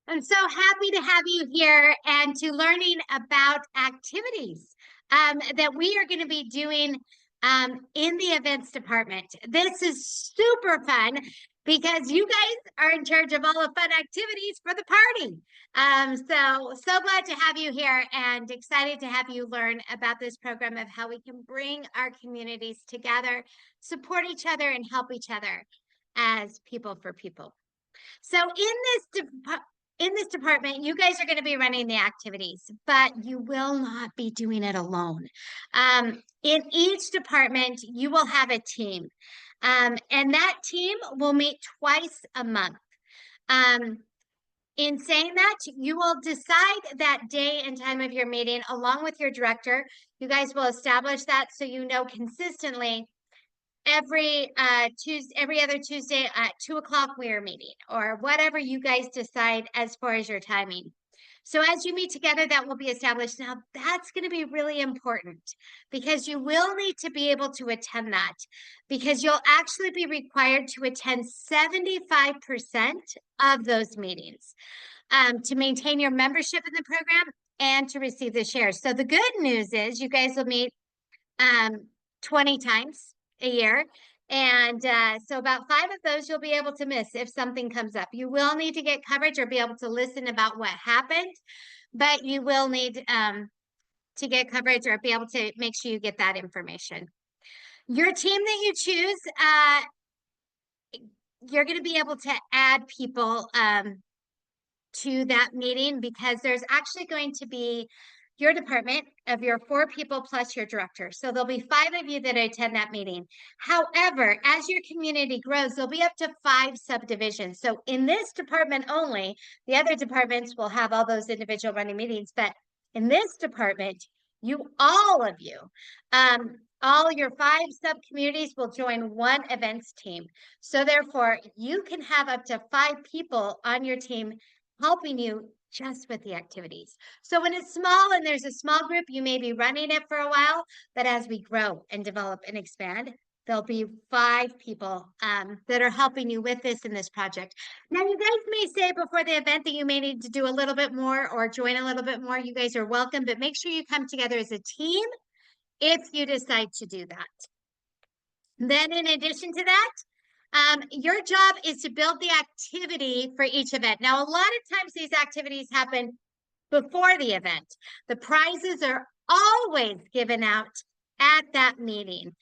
I'm so happy to have you here and to learning about activities that we are going to be doing in the events department. This is super fun because you guys are in charge of all the fun activities for the party. So glad to have you here and excited to have you learn about this program of how we can bring our communities together, support each other, and help each other as people for people. So in this department, you guys are going to be running the activities, but you will not be doing it alone. In each department, you will have a team, and that team will meet twice a month. In saying that, you will decide that day and time of your meeting along with your director. You guys will establish that so you know consistently every other Tuesday at 2 o'clock we are meeting, or whatever you guys decide as far as your timing. So as you meet together, that will be established. Now that's going to be really important because you will need to be able to attend that, because you'll actually be required to attend 75% of those meetings to maintain your membership in the program and to receive the shares. So the good news is you guys will meet 20 times a year. And so about 5 of those you'll be able to miss if something comes up. You will need to get coverage or be able to listen about what happened, but you will need to get coverage or be able to make sure you get that information. Your team that you choose, you're going to be able to add people to that meeting, because there's actually going to be your department of your 4 people plus your director. So there'll be 5 of you that attend that meeting. However, as your community grows, there'll be up to 5 subdivisions. So in this department only, the other departments will have all those individual running meetings. But in this department, all of you, all your 5 sub-communities will join one events team. So therefore, you can have up to 5 people on your team helping you just with the activities. So when it's small and there's a small group, you may be running it for a while, but as we grow and develop and expand, there'll be 5 people that are helping you with this in this project. Now, you guys may say before the event that you may need to do a little bit more or join a little bit more. You guys are welcome, but make sure you come together as a team if you decide to do that. Then in addition to that, your job is to build the activity for each event. Now, a lot of times these activities happen before the event. The prizes are always given out at that meeting.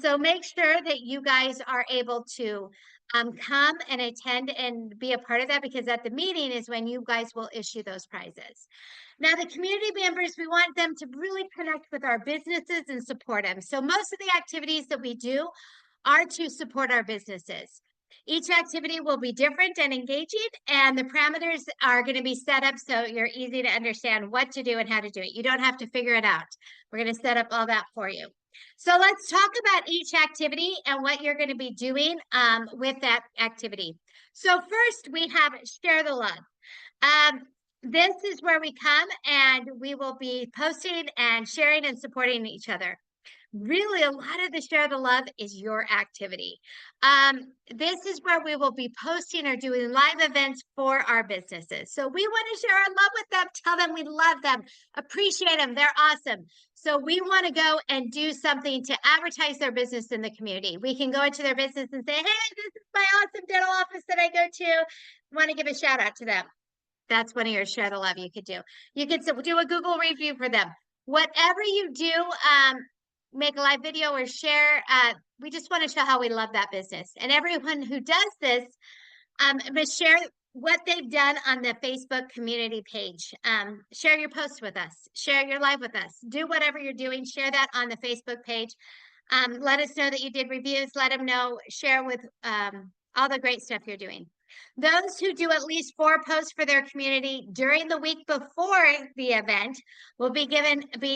So make sure that you guys are able to come and attend and be a part of that, because at the meeting is when you guys will issue those prizes. Now, the community members, we want them to really connect with our businesses and support them. So most of the activities that we do are to support our businesses. Each activity will be different and engaging, and the parameters are going to be set up so you're easy to understand what to do and how to do it. You don't have to figure it out. We're going to set up all that for you. So let's talk about each activity and what you're going to be doing with that activity. So first, we have Share the Love. This is where we come and we will be posting and sharing and supporting each other. Really, a lot of the Share the Love is your activity. This is where we will be posting or doing live events for our businesses. So we want to share our love with them, tell them we love them, appreciate them, they're awesome. So we want to go and do something to advertise their business in the community. We can go into their business and say, hey, this is my awesome dental office that I go to. I want to give a shout out to them. That's one of your Share the Love you could do. You could do a Google review for them. Whatever you do, make a live video or share. We just want to show how we love that business. And everyone who does this must share what they've done on the Facebook community page. Share your posts with us. Share your live with us. Do whatever you're doing. Share that on the Facebook page. Let us know that you did reviews. Let them know. Share with all the great stuff you're doing. Those who do at least 4 posts for their community during the week before the event will be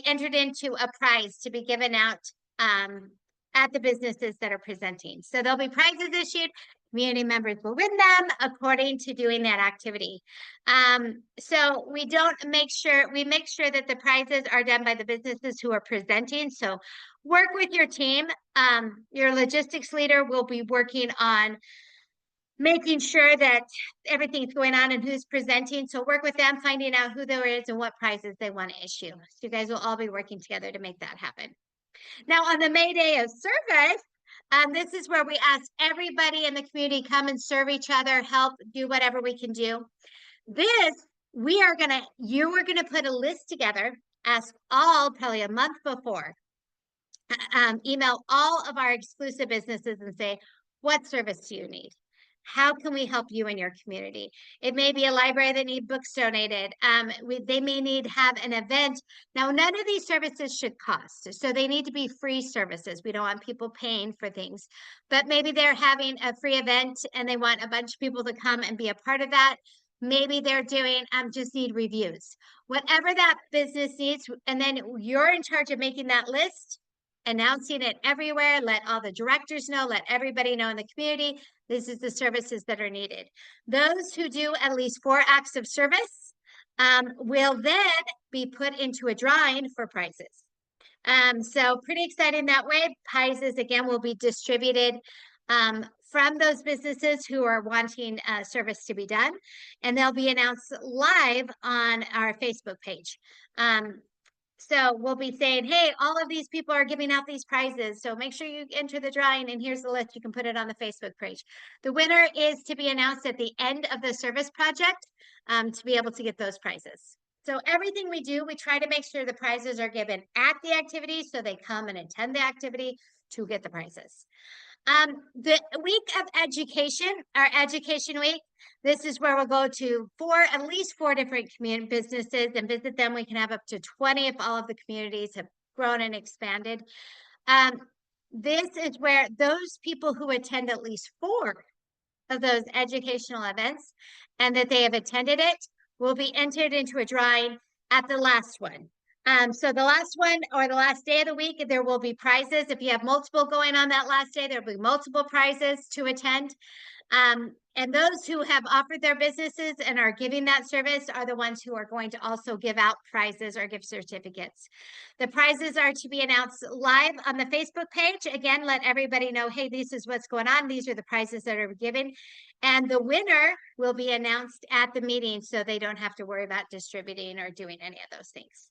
entered into a prize to be given out at the businesses that are presenting. So there'll be prizes issued. Community members will win them according to doing that activity. So we make sure that the prizes are done by the businesses who are presenting. So work with your team. Your logistics leader will be working on making sure that everything's going on and who's presenting. So work with them, finding out who there is and what prizes they want to issue. So you guys will all be working together to make that happen. Now, on the May Day of service, this is where we ask everybody in the community come and serve each other, help do whatever we can do. This, you are gonna put a list together, ask all probably a month before, email all of our exclusive businesses and say, what service do you need? How can we help you in your community? It may be a library that need books donated. They may need have an event. Now, none of these services should cost. So they need to be free services. We don't want people paying for things, but maybe they're having a free event and they want a bunch of people to come and be a part of that. Maybe they're doing, just need reviews, whatever that business needs. And then you're in charge of making that list, announcing it everywhere, let all the directors know, let everybody know in the community, this is the services that are needed. Those who do at least 4 acts of service will then be put into a drawing for prizes. So pretty exciting that way. Prizes, again, will be distributed from those businesses who are wanting service to be done, and they'll be announced live on our Facebook page. So we'll be saying, hey, all of these people are giving out these prizes. So make sure you enter the drawing, and here's the list. You can put it on the Facebook page. The winner is to be announced at the end of the service project to be able to get those prizes. So everything we do, we try to make sure the prizes are given at the activity so they come and attend the activity to get the prizes. The week of education, our education week, this is where we'll go to at least four different community businesses and visit them. We can have up to 20 if all of the communities have grown and expanded. This is where those people who attend at least 4 of those educational events and that they have attended it will be entered into a drawing at the last one. So the last one or the last day of the week, there will be prizes. If you have multiple going on that last day, there'll be multiple prizes to attend. And those who have offered their businesses and are giving that service are the ones who are going to also give out prizes or gift certificates. The prizes are to be announced live on the Facebook page. Again, let everybody know, hey, this is what's going on. These are the prizes that are given. And the winner will be announced at the meeting so they don't have to worry about distributing or doing any of those things.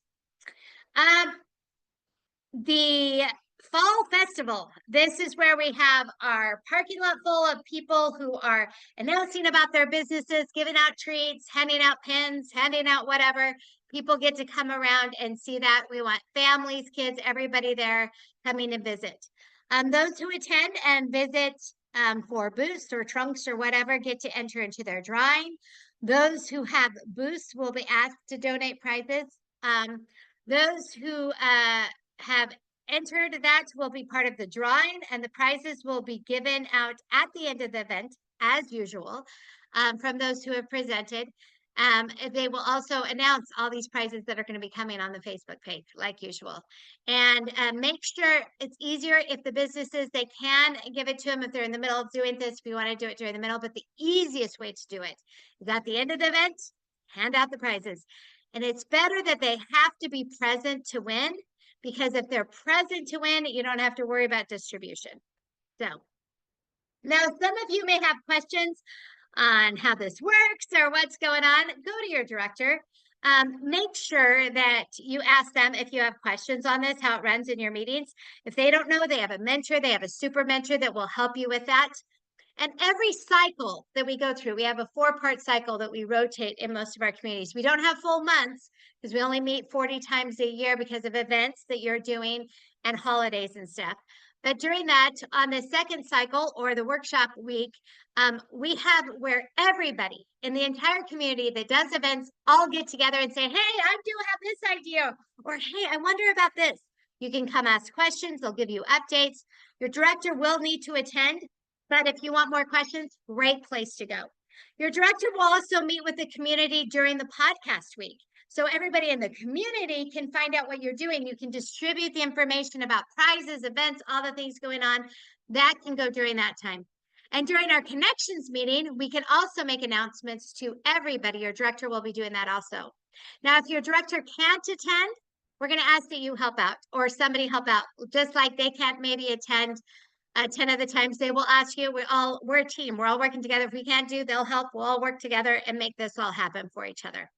The Fall Festival. This is where we have our parking lot full of people who are announcing about their businesses, giving out treats, handing out pins, handing out whatever. People get to come around and see that. We want families, kids, everybody there coming to visit. Those who attend and visit for booths or trunks or whatever get to enter into their drawing. Those who have booths will be asked to donate prizes. Those who have entered that will be part of the drawing, and the prizes will be given out at the end of the event, as usual, from those who have presented. They will also announce all these prizes that are going to be coming on the Facebook page, like usual. And make sure it's easier if the businesses, they can give it to them if they're in the middle of doing this, if you want to do it during the middle. But the easiest way to do it is at the end of the event, hand out the prizes. And it's better that they have to be present to win, because if they're present to win, you don't have to worry about distribution. So now some of you may have questions on how this works or what's going on. Go to your director. Make sure that you ask them if you have questions on this, how it runs in your meetings. If they don't know, they have a mentor, they have a super mentor that will help you with that. And every cycle that we go through, we have a 4-part cycle that we rotate in most of our communities. We don't have full months because we only meet 40 times a year because of events that you're doing and holidays and stuff. But during that, on the second cycle or the workshop week, we have where everybody in the entire community that does events all get together and say, hey, I do have this idea, or hey, I wonder about this. You can come ask questions. They'll give you updates. Your director will need to attend, but if you want more questions, great place to go. Your director will also meet with the community during the podcast week. So everybody in the community can find out what you're doing. You can distribute the information about prizes, events, all the things going on. That can go during that time. And during our connections meeting, we can also make announcements to everybody. Your director will be doing that also. Now, if your director can't attend, we're going to ask that you help out or somebody help out. Just like they can't maybe attend 10 of the times they will ask you, we're a team. We're all working together. If we can't do, they'll help. We'll all work together and make this all happen for each other.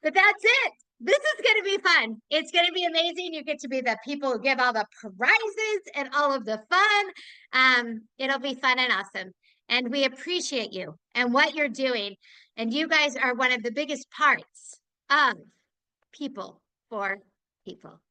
But that's it. This is going to be fun. It's going to be amazing. You get to be the people who give all the prizes and all of the fun. It'll be fun and awesome. And we appreciate you and what you're doing. And you guys are one of the biggest parts of People for People.